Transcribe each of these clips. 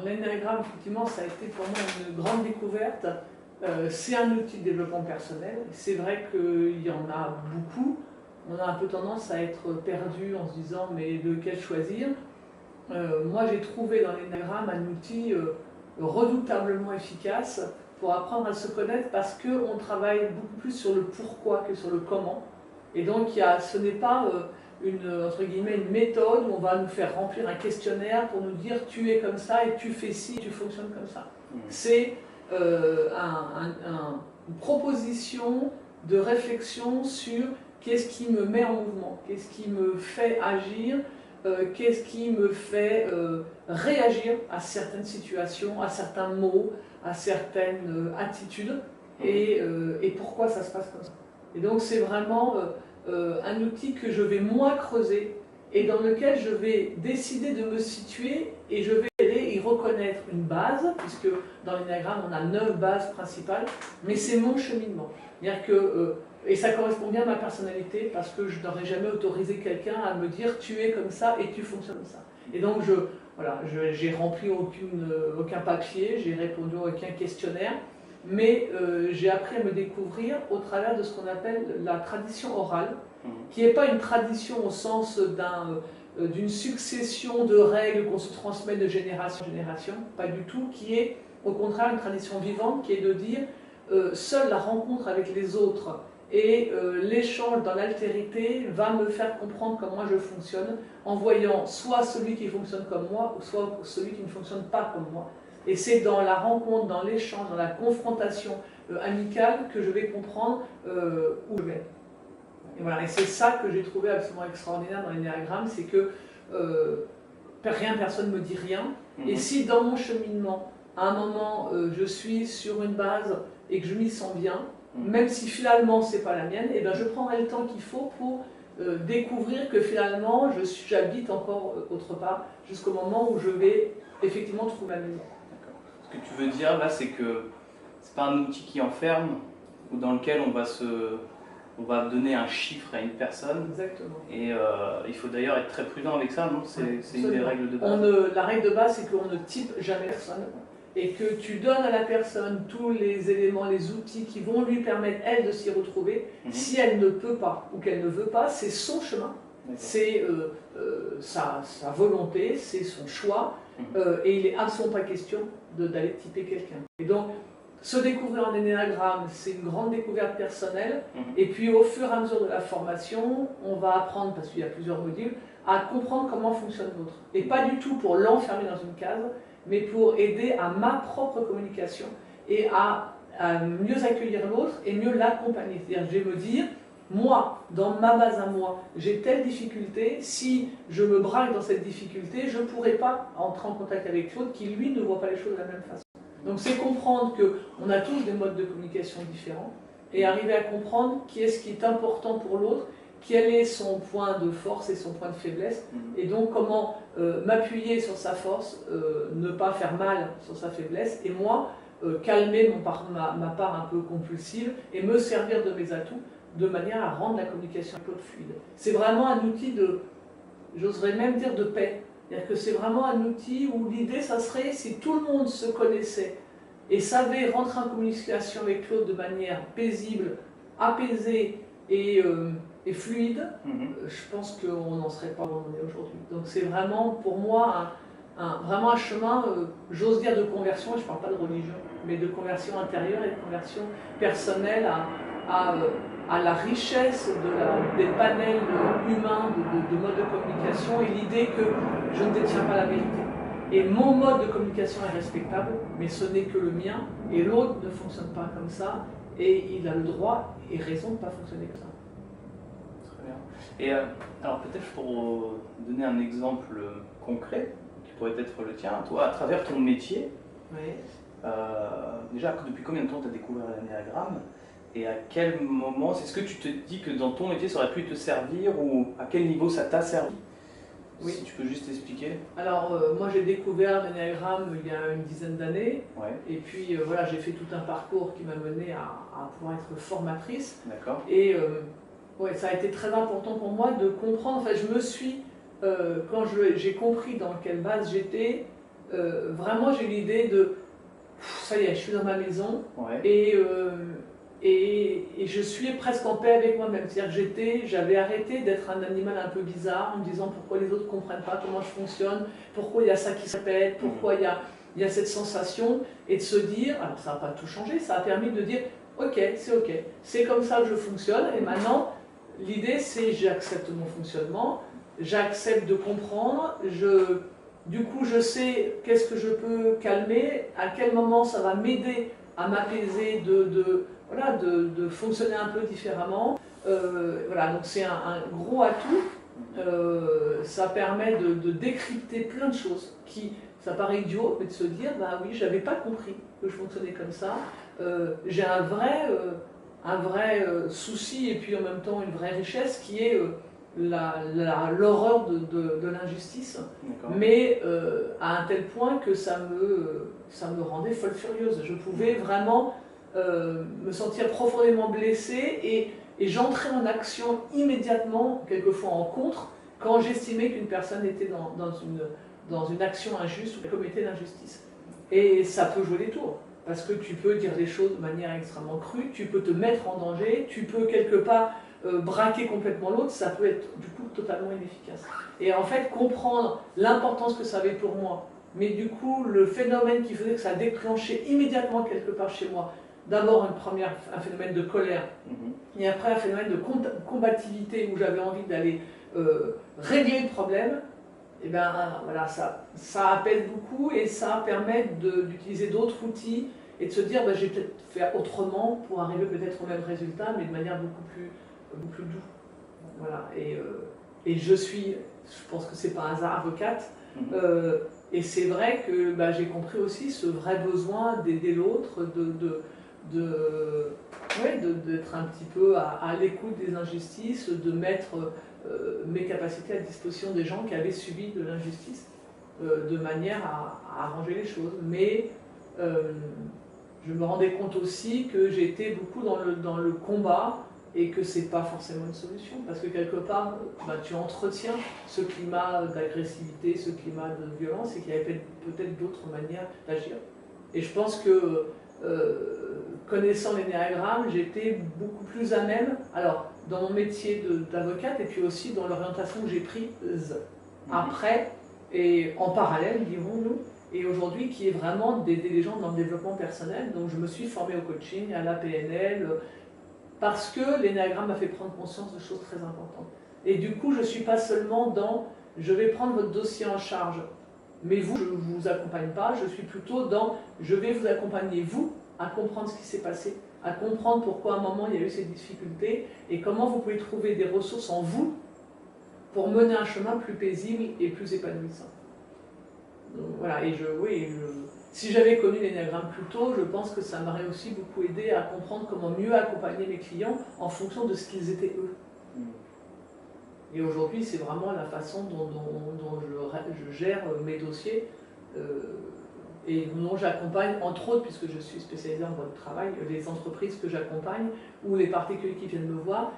l'énéagramme, effectivement, ça a été pour moi une grande découverte. C'est un outil de développement personnel. C'est vrai qu'il y en a beaucoup. On a un peu tendance à être perdu en se disant mais lequel choisir. Moi, j'ai trouvé dans l'énéagramme un outil redoutablement efficace pour apprendre à se connaître parce qu'on travaille beaucoup plus sur le pourquoi que sur le comment. Et donc, ce n'est pas entre guillemets, une méthode où on va nous faire remplir un questionnaire pour nous dire tu es comme ça et tu fais ci, tu fonctionnes comme ça. C'est une proposition de réflexion sur qu'est-ce qui me met en mouvement, qu'est-ce qui me fait agir, qu'est-ce qui me fait réagir à certaines situations, à certains mots, à certaines attitudes, et pourquoi ça se passe comme ça. Et donc c'est vraiment un outil que je vais moi creuser et dans lequel je vais décider de me situer et je vais aller y reconnaître une base, puisque dans l'énéagramme on a 9 bases principales, mais c'est mon cheminement. C'est-à-dire que et ça correspond bien à ma personnalité parce que je n'aurais jamais autorisé quelqu'un à me dire tu es comme ça et tu fonctionnes comme ça. Et donc j'ai rempli aucun papier, j'ai répondu à aucun questionnaire, mais j'ai appris à me découvrir au travers de ce qu'on appelle la tradition orale, qui n'est pas une tradition au sens d'une succession de règles qu'on se transmet de génération en génération, pas du tout, qui est au contraire une tradition vivante, qui est de dire seule la rencontre avec les autres et l'échange dans l'altérité va me faire comprendre comment je fonctionne en voyant soit celui qui fonctionne comme moi, ou soit celui qui ne fonctionne pas comme moi. Et c'est dans la rencontre, dans l'échange, dans la confrontation amicale que je vais comprendre où je vais. Et voilà, et c'est ça que j'ai trouvé absolument extraordinaire dans l'énéagramme, c'est que personne ne me dit rien. Et si dans mon cheminement, à un moment, je suis sur une base et que je m'y sens bien, même si finalement c'est pas la mienne, et ben je prendrai le temps qu'il faut pour découvrir que finalement j'habite encore autre part jusqu'au moment où je vais effectivement trouver la maison. Ce que tu veux dire là, c'est que c'est pas un outil qui enferme ou dans lequel on va donner un chiffre à une personne. Exactement. Et il faut d'ailleurs être très prudent avec ça, non? C'est une des règles de base. La règle de base, c'est qu'on ne type jamais personne. Et que tu donnes à la personne tous les éléments, les outils qui vont lui permettre, elle, de s'y retrouver. Si elle ne peut pas ou qu'elle ne veut pas, c'est son chemin, c'est sa volonté, c'est son choix, et il n'est absolument pas question d'aller typer quelqu'un. Et donc, se découvrir en énéagramme, c'est une grande découverte personnelle, et puis au fur et à mesure de la formation, on va apprendre, parce qu'il y a plusieurs modules, à comprendre comment fonctionne l'autre. Et pas du tout pour l'enfermer dans une case, mais pour aider à ma propre communication et à mieux accueillir l'autre et mieux l'accompagner. C'est-à-dire, je vais me dire, moi, dans ma base à moi, j'ai telle difficulté, si je me braque dans cette difficulté, je ne pourrai pas entrer en contact avec l'autre qui, lui, ne voit pas les choses de la même façon. Donc c'est comprendre qu'on a tous des modes de communication différents et arriver à comprendre qu'est-ce qui est important pour l'autre, quel est son point de force et son point de faiblesse, et donc comment m'appuyer sur sa force, ne pas faire mal sur sa faiblesse, et moi, calmer ma part un peu compulsive et me servir de mes atouts de manière à rendre la communication un peu fluide. C'est vraiment un outil j'oserais même dire de paix. C'est-à-dire que c'est vraiment un outil où l'idée, ça serait, si tout le monde se connaissait et savait rentrer en communication avec l'autre de manière paisible, apaisée et fluide, je pense qu'on n'en serait pas où on est aujourd'hui. Donc c'est vraiment, pour moi, vraiment un chemin, j'ose dire de conversion, je ne parle pas de religion, mais de conversion intérieure et de conversion personnelle à la richesse des panels humains de modes de communication et l'idée que je ne détiens pas la vérité. Et mon mode de communication est respectable, mais ce n'est que le mien, et l'autre ne fonctionne pas comme ça, et il a le droit et raison de ne pas fonctionner comme ça. Très bien. Et alors peut-être pour donner un exemple concret, qui pourrait être le tien, toi, à travers ton métier, déjà depuis combien de temps tu as découvert l'énéagramme? Et à quel moment, est-ce que tu te dis que dans ton métier ça aurait pu te servir ou à quel niveau ça t'a servi? Oui. Si tu peux juste expliquer. Alors moi j'ai découvert l'énéagramme il y a une dizaine d'années, et puis voilà, j'ai fait tout un parcours qui m'a mené à pouvoir être formatrice. D'accord. Et ça a été très important pour moi de comprendre, enfin je me suis, quand j'ai compris dans quelle base j'étais, vraiment j'ai eu l'idée de ça y est, je suis dans ma maison Ouais. et je suis presque en paix avec moi-même. C'est-à-dire que j'avais arrêté d'être un animal un peu bizarre en me disant pourquoi les autres ne comprennent pas comment je fonctionne, pourquoi il y a ça qui se répète, pourquoi il y a cette sensation, et de se dire, alors ça n'a pas tout changé, ça a permis de dire ok, c'est comme ça que je fonctionne, et maintenant l'idée c'est j'accepte mon fonctionnement, j'accepte de comprendre, du coup je sais qu'est-ce que je peux calmer, à quel moment ça va m'aider à m'apaiser, voilà, de fonctionner un peu différemment. Voilà, donc c'est un gros atout. Ça permet de décrypter plein de choses qui, ça paraît idiot, mais de se dire, bah oui, j'avais pas compris que je fonctionnais comme ça. J'ai un vrai souci et puis en même temps une vraie richesse qui est l'horreur de l'injustice, mais à un tel point que ça me rendait folle furieuse. Je pouvais vraiment me sentir profondément blessée et j'entrais en action immédiatement, quelquefois en contre, quand j'estimais qu'une personne était dans une action injuste ou commettait l'injustice. Et ça peut jouer des tours, parce que tu peux dire des choses de manière extrêmement crue, tu peux te mettre en danger, tu peux quelque part braquer complètement l'autre, ça peut être du coup totalement inefficace. Et en fait, comprendre l'importance que ça avait pour moi, mais du coup, le phénomène qui faisait que ça déclenchait immédiatement quelque part chez moi, d'abord un phénomène de colère, et après un phénomène de combativité où j'avais envie d'aller régler le problème, et ben voilà, ça apaise beaucoup et ça permet d'utiliser d'autres outils et de se dire ben, je vais peut-être faire autrement pour arriver peut-être au même résultat, mais de manière beaucoup plus douce. Voilà, et je pense que c'est pas un hasard, avocate, et c'est vrai que ben, j'ai compris aussi ce vrai besoin d'aider l'autre, d'être un petit peu à l'écoute des injustices, de mettre mes capacités à disposition des gens qui avaient subi de l'injustice, de manière à arranger les choses. Mais je me rendais compte aussi que j'étais beaucoup dans le combat et que c'est pas forcément une solution, parce que quelque part, bah, tu entretiens ce climat d'agressivité, ce climat de violence, et qu'il y avait peut-être d'autres manières d'agir. Et je pense que connaissant l'énéagramme, j'étais beaucoup plus à même, alors dans mon métier d'avocate et puis aussi dans l'orientation que j'ai prise après et en parallèle, dirons-nous, et aujourd'hui qui est vraiment d'aider les gens dans le développement personnel. Donc je me suis formée au coaching, à la PNL, parce que l'énéagramme m'a fait prendre conscience de choses très importantes. Et du coup, je ne suis pas seulement dans « je vais prendre votre dossier en charge », mais vous, je ne vous accompagne pas, je suis plutôt dans « je vais vous accompagner, vous, à comprendre ce qui s'est passé, à comprendre pourquoi à un moment il y a eu ces difficultés et comment vous pouvez trouver des ressources en vous pour mener un chemin plus paisible et plus épanouissant. » Donc, voilà, si j'avais connu l'énéagramme plus tôt, je pense que ça m'aurait aussi beaucoup aidé à comprendre comment mieux accompagner mes clients en fonction de ce qu'ils étaient eux. Et aujourd'hui, c'est vraiment la façon dont je gère mes dossiers et dont j'accompagne, entre autres, puisque je suis spécialisée en droit du travail, les entreprises que j'accompagne ou les particuliers qui viennent me voir,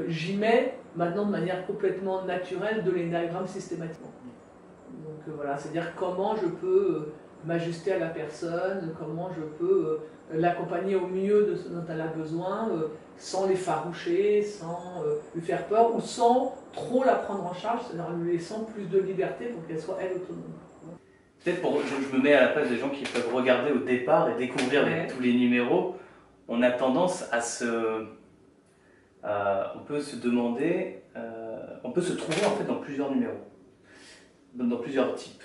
j'y mets maintenant de manière complètement naturelle de l'énéagramme systématiquement. Donc voilà, c'est-à-dire comment je peux m'ajuster à la personne, comment je peux l'accompagner au mieux de ce dont elle a besoin, sans l'effaroucher, sans lui faire peur, ou sans trop la prendre en charge, c'est-à-dire lui laissant plus de liberté pour qu'elle soit elle autonome. Peut-être je me mets à la place des gens qui peuvent regarder au départ et découvrir tous les numéros, on a tendance à on peut se demander, on peut se trouver en fait dans plusieurs numéros, dans plusieurs types.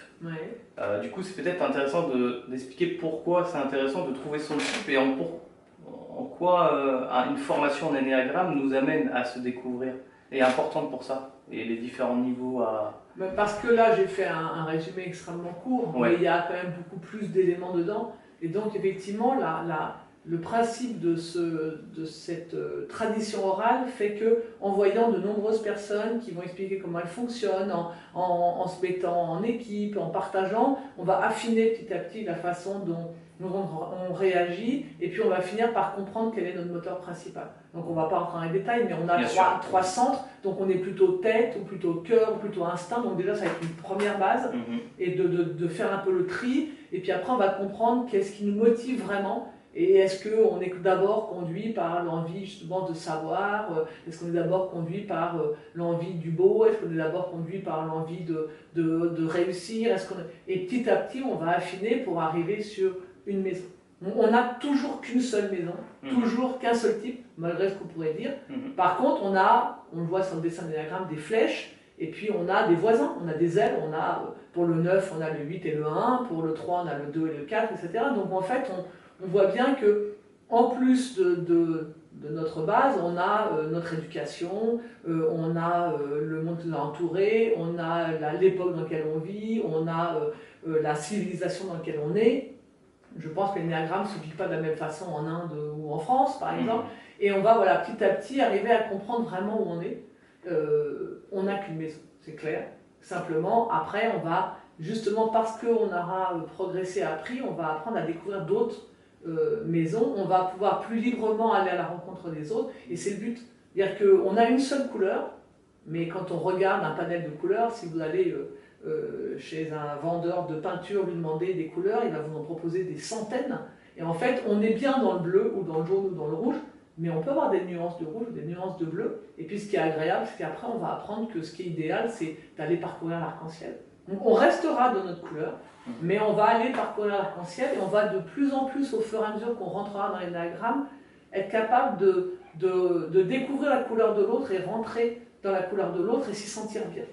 Du coup, c'est peut-être intéressant d'expliquer pourquoi c'est intéressant de trouver son type et en quoi une formation en énéagramme nous amène à se découvrir et est importante pour ça, et les différents niveaux à... Parce que là, j'ai fait un résumé extrêmement court, mais il y a quand même beaucoup plus d'éléments dedans. Et donc, effectivement, le principe de cette tradition orale fait qu'en voyant de nombreuses personnes qui vont expliquer comment elles fonctionnent, en se mettant en équipe, en partageant, on va affiner petit à petit la façon dont on réagit, et puis on va finir par comprendre quel est notre moteur principal. Donc on ne va pas rentrer dans les détails, mais on a trois centres, donc on est plutôt tête, ou plutôt cœur, ou plutôt instinct, donc déjà ça va être une première base, et de faire un peu le tri, et puis après on va comprendre qu'est-ce qui nous motive vraiment, et est-ce qu'on est d'abord conduit par l'envie justement de savoir, est-ce qu'on est d'abord conduit par l'envie du beau, est-ce qu'on est d'abord conduit par l'envie de réussir, et petit à petit on va affiner pour arriver sur une maison. On n'a toujours qu'une seule maison, toujours qu'un seul type, malgré ce qu'on pourrait dire. Par contre, on le voit sur le dessin de l'énéagramme, des flèches, et puis on a des voisins, on a des ailes, pour le 9, on a le 8 et le 1, pour le 3, on a le 2 et le 4, etc. Donc en fait, on voit bien que, en plus de notre base, on a notre éducation, on a le monde qui nous a entourés, on a l'époque dans laquelle on vit, on a la civilisation dans laquelle on est. Je pense que l'énéagramme ne se vit pas de la même façon en Inde ou en France, par exemple. Et on va petit à petit arriver à comprendre vraiment où on est. On n'a qu'une maison, c'est clair. Simplement, après, on va, justement parce qu'on aura progressé, appris, on va apprendre à découvrir d'autres maisons. On va pouvoir plus librement aller à la rencontre des autres. Et c'est le but. C'est-à-dire qu'on a une seule couleur, mais quand on regarde un panel de couleurs, si vous allez chez un vendeur de peinture, lui demander des couleurs, il va vous en proposer des centaines. Et en fait, on est bien dans le bleu ou dans le jaune ou dans le rouge, mais on peut avoir des nuances de rouge ou des nuances de bleu. Et puis ce qui est agréable, c'est qu'après, on va apprendre que ce qui est idéal, c'est d'aller parcourir l'arc-en-ciel. Donc on restera dans notre couleur, mais on va aller parcourir l'arc-en-ciel et on va de plus en plus, au fur et à mesure qu'on rentrera dans l'énéagramme, être capable de découvrir la couleur de l'autre et rentrer dans la couleur de l'autre et s'y sentir bien.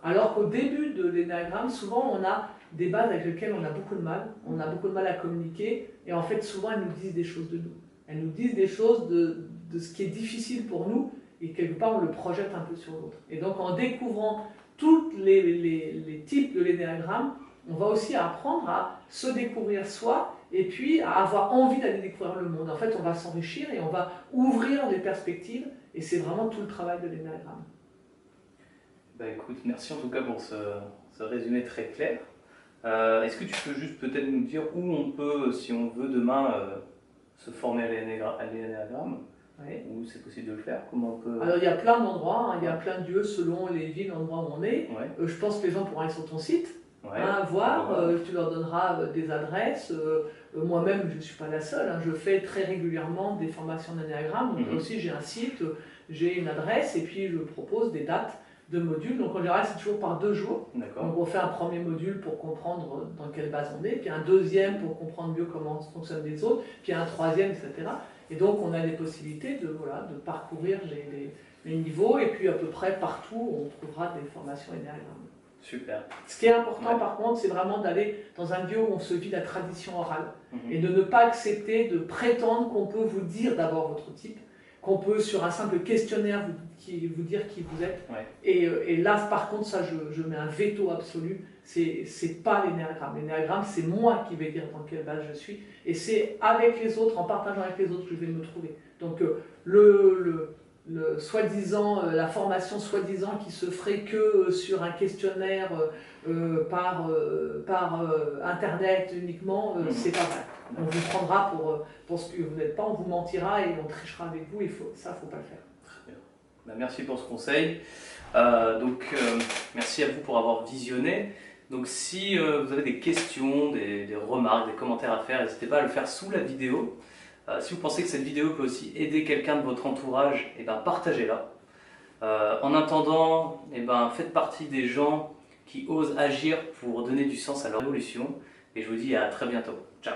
Alors qu'au début de l'énéagramme, souvent on a des bases avec lesquelles on a beaucoup de mal, à communiquer, et en fait souvent elles nous disent des choses de nous. Elles nous disent des choses de ce qui est difficile pour nous, et quelque part on le projette un peu sur l'autre. Et donc en découvrant tous les types de l'énéagramme, on va aussi apprendre à se découvrir soi, et puis à avoir envie d'aller découvrir le monde. En fait on va s'enrichir et on va ouvrir les perspectives, et c'est vraiment tout le travail de l'énéagramme. Bah écoute, merci en tout cas pour ce résumé très clair. Est-ce que tu peux juste peut-être nous dire où on peut, si on veut demain, se former à l'énéagramme? Oui. Où c'est possible de le faire? Comment on peut... Alors il y a plein d'endroits, il y a plein de lieux selon les villes, l'endroit où on est. Ouais. Je pense que les gens pourront aller sur ton site, voir, tu leur donneras des adresses. Moi-même, je ne suis pas la seule, je fais très régulièrement des formations d'énéagramme. Donc aussi j'ai un site, j'ai une adresse et puis je propose des dates de modules. Donc en général c'est toujours par 2 jours. Donc on fait un premier module pour comprendre dans quelle base on est, puis un deuxième pour comprendre mieux comment fonctionnent les autres, puis un troisième, etc. Et donc on a des possibilités de parcourir les niveaux, et puis à peu près partout on trouvera des formations énéagrammes. Super. Ce qui est important par contre, c'est vraiment d'aller dans un lieu où on se vit la tradition orale, et de ne pas accepter de prétendre qu'on peut vous dire d'abord votre type, qu'on peut sur un simple questionnaire vous dire qui vous êtes. Ouais. Et là, par contre, ça, je mets un veto absolu. C'est pas l'énéagramme. L'énéagramme, c'est moi qui vais dire dans quelle base je suis. Et c'est avec les autres, en partageant avec les autres, que je vais me trouver. Donc, la formation soi-disant qui se ferait que sur un questionnaire par Internet uniquement, c'est pas vrai. On vous prendra pour ce que vous n'êtes pas, on vous mentira et on trichera avec vous, ça, il ne faut pas le faire. Très bien. Ben, merci pour ce conseil. Merci à vous pour avoir visionné. Donc si vous avez des questions, des remarques, des commentaires à faire, n'hésitez pas à le faire sous la vidéo. Si vous pensez que cette vidéo peut aussi aider quelqu'un de votre entourage, partagez-la. En attendant, faites partie des gens qui osent agir pour donner du sens à leur évolution. Et je vous dis à très bientôt. Ciao.